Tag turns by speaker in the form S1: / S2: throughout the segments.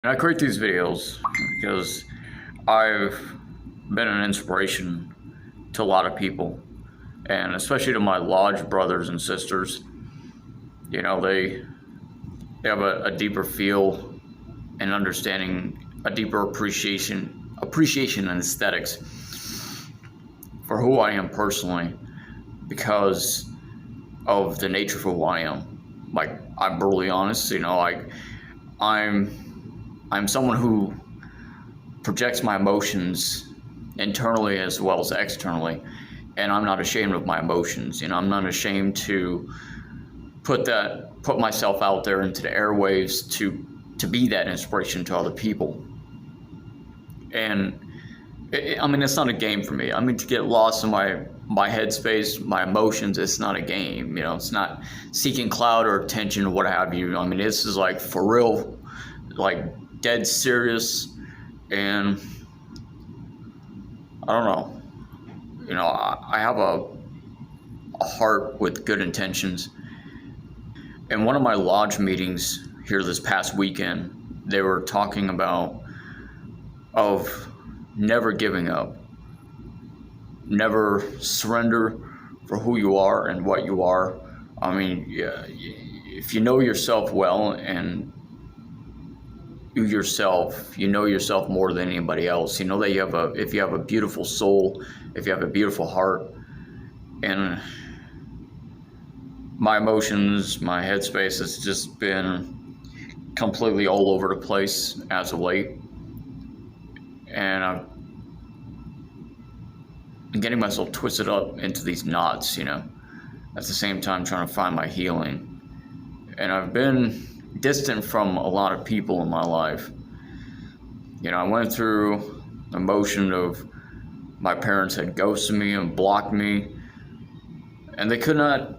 S1: And I create these videos because I've been an inspiration to a lot of people, and especially to my lodge brothers and sisters. You know, they have a deeper feel and understanding, a deeper appreciation and aesthetics for who I am personally because of the nature of who I am. Like, I'm brutally honest, I'm someone who projects my emotions internally as well as externally, and I'm not ashamed of my emotions. I'm not ashamed to put myself out there into the airwaves to be that inspiration to other people. And it's not a game for me. To get lost in my headspace, my emotions. It's not a game. It's not seeking clout or attention or what have you. This is like for real, like dead serious. And I don't know. I have a heart with good intentions. In one of my lodge meetings here this past weekend, they were talking about of never giving up, never surrender for who you are and what you are. Yeah, if you know yourself well and you know yourself more than anybody else. You know that if you have a beautiful soul, if you have a beautiful heart. And my emotions, my headspace has just been completely all over the place as of late. And I'm getting myself twisted up into these knots, at the same time trying to find my healing. And I've been distant from a lot of people in my life. I went through the emotion of my parents had ghosted me and blocked me, and they could not,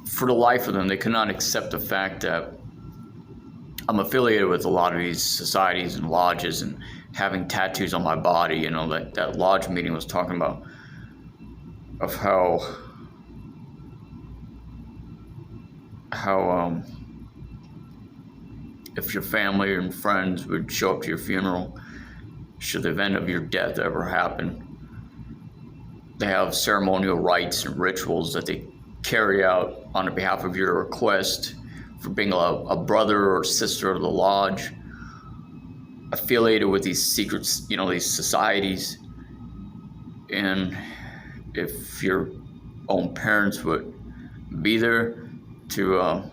S1: for the life of them, they could not accept the fact that I'm affiliated with a lot of these societies and lodges and having tattoos on my body. That lodge meeting was talking about of how if your family and friends would show up to your funeral, should the event of your death ever happen, they have ceremonial rites and rituals that they carry out on behalf of your request for being a brother or sister of the lodge, affiliated with these secrets, these societies. And if your own parents would be there to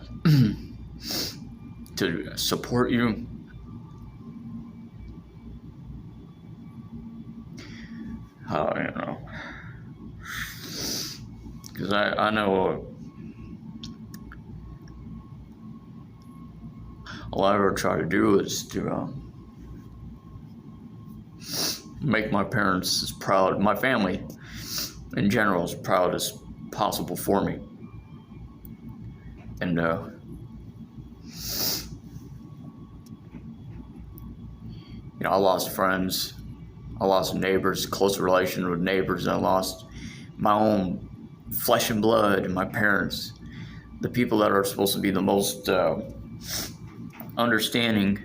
S1: to support you, I don't know, because I know all I ever try to do is to make my parents as proud, my family in general, as proud as possible for me. And I lost friends, I lost neighbors, close relation with neighbors, and I lost my own flesh and blood and my parents, the people that are supposed to be the most understanding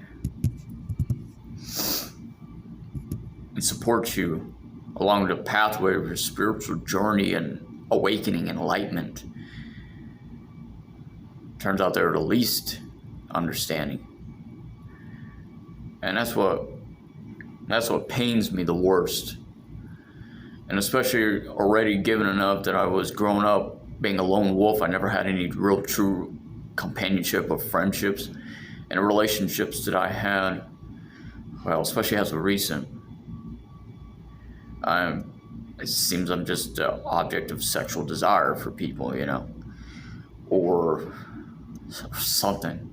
S1: and support you along the pathway of your spiritual journey and awakening and enlightenment. Turns out they're the least understanding. And that's what pains me the worst. And especially already given enough that I was growing up being a lone wolf. I never had any real true companionship or friendships. And the relationships that I had, well, especially as of recent, it seems I'm just an object of sexual desire for people, or something,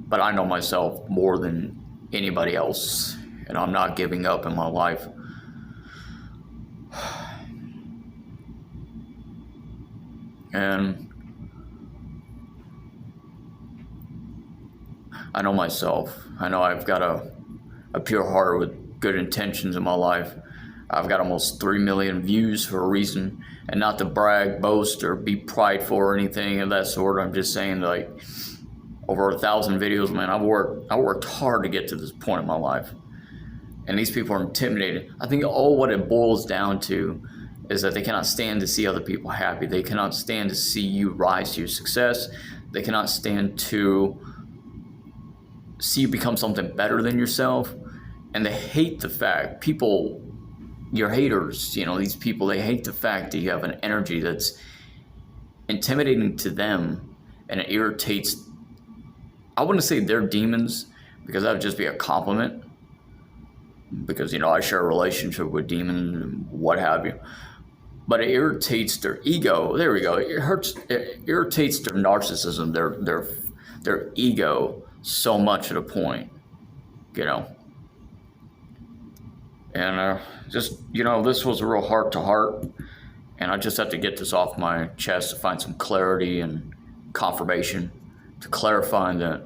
S1: But I know myself more than anybody else, and I'm not giving up in my life. And I know myself. I know I've got a pure heart with good intentions in my life. I've got almost 3 million views for a reason, and not to brag, boast, or be prideful or anything of that sort. I'm just saying, like, over 1,000 videos, man. I worked hard to get to this point in my life. And these people are intimidated. I think all what it boils down to is that they cannot stand to see other people happy. They cannot stand to see you rise to your success. They cannot stand to see you become something better than yourself. And they hate the fact, people, your haters, these people, they hate the fact that you have an energy that's intimidating to them, and it irritates, I wouldn't say they're demons, because that would just be a compliment, because I share a relationship with demons and what have you, but it irritates their ego. There we go. It irritates their narcissism, their ego, so much at a point, and this was a real heart to heart, and I just have to get this off my chest to find some clarity and confirmation, to clarify that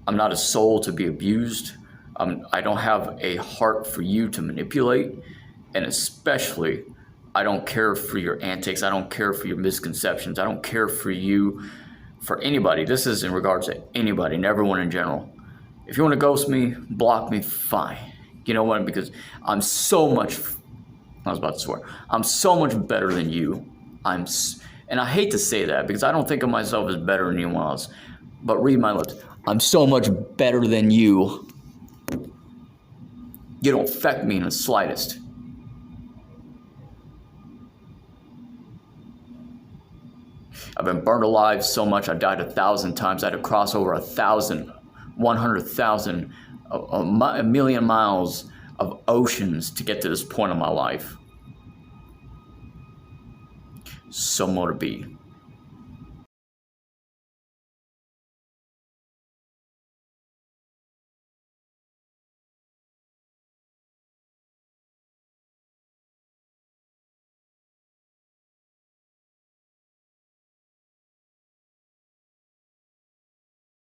S1: I'm not a soul to be abused. I don't have a heart for you to manipulate, and especially, I don't care for your antics. I don't care for your misconceptions. I don't care for you, for anybody. This is in regards to anybody and everyone in general. If you want to ghost me, block me, fine. You know what? Because I'm so much, I was about to swear, I'm so much better than you. And I hate to say that because I don't think of myself as better than anyone else. But read my lips. I'm so much better than you. You don't affect me in the slightest. I've been burned alive so much. I died 1,000 times. I had to cross over 1,000, 100,000, a million miles of oceans to get to this point in my life. So more to be.